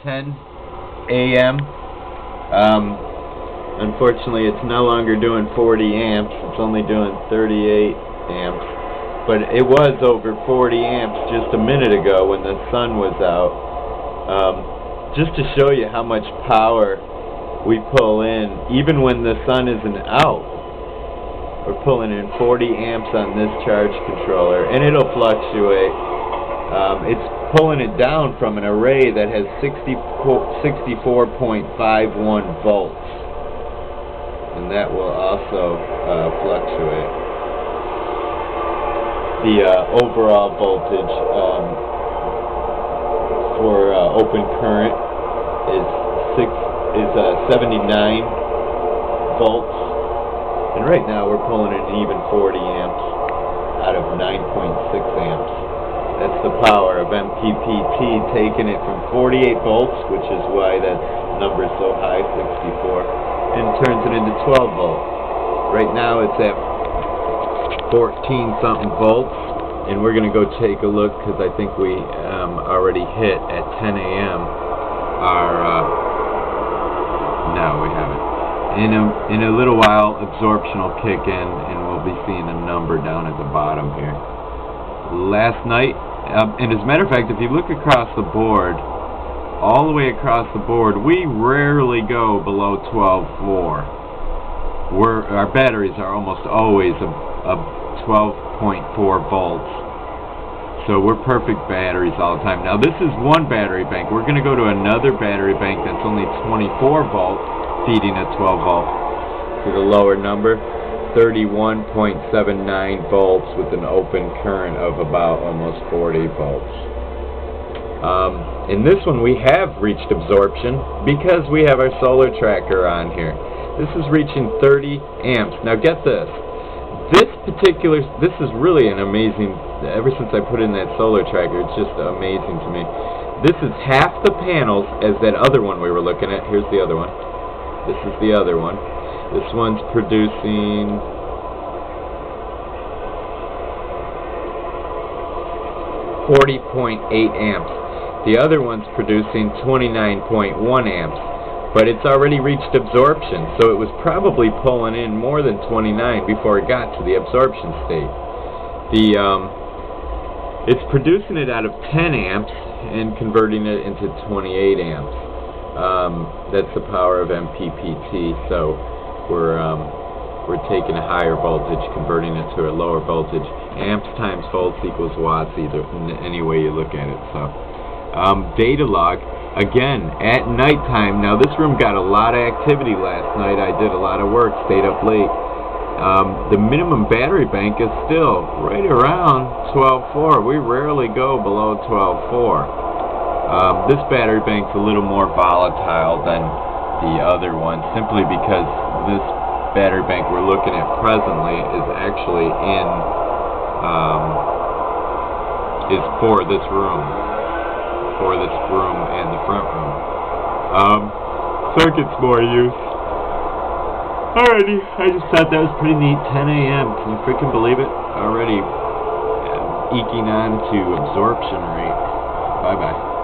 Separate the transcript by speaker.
Speaker 1: 10 a.m. Unfortunately, it's no longer doing 40 amps. It's only doing 38 amps. But it was over 40 amps just a minute ago when the sun was out. Just to show you how much power we pull in, even when the sun isn't out. We're pulling in 40 amps on this charge controller, and it'll fluctuate. It's pulling it down from an array that has 64.51 volts. And that will also fluctuate. The overall voltage for open current is 79 volts, and right now we're pulling in even 40 amps out of 9.6 amps. That's the power of mppt, taking it from 48 volts, which is why that number is so high, 64. And turns it into 12 volts. Right now it's at 14 something volts, and we're going to go take a look because I think we already hit at 10 a.m. No, we haven't. In a little while, absorption will kick in, and we'll be seeing a number down at the bottom here. Last night, and as a matter of fact, if you look across the board, all the way across the board, we rarely go below 12.4. Our batteries are almost always a 12.4 volts. So we're perfect batteries all the time. Now this is one battery bank. We're going to go to another battery bank that's only 24 volts, feeding a 12 volt to the lower number, 31.79 volts with an open current of about almost 40 volts. In this one we have reached absorption because we have our solar tracker on here. This is reaching 30 amps. Now get this. This is really an amazing, ever since I put in that solar tracker, it's just amazing to me. This is half the panels as that other one we were looking at. Here's the other one. This is the other one. This one's producing 40.8 amps. The other one's producing 29.1 amps, but it's already reached absorption, so it was probably pulling in more than 29 before it got to the absorption state. It's producing it out of 10 amps and converting it into 28 amps. That's the power of mppt. So we're taking a higher voltage, converting it to a lower voltage. Amps times volts equals watts, either any way you look at it. So. Data log, again, at nighttime. Now this room got a lot of activity last night. I did a lot of work, stayed up late. The minimum battery bank is still right around 12.4. We rarely go below 12.4. This battery bank's a little more volatile than the other one, simply because this battery bank we're looking at presently is actually is for this room. For this room and the front room. So it gets more use. Alrighty, I just thought that was pretty neat. 10 a.m. Can you freaking believe it? Already eking on to absorption rate. Bye-bye.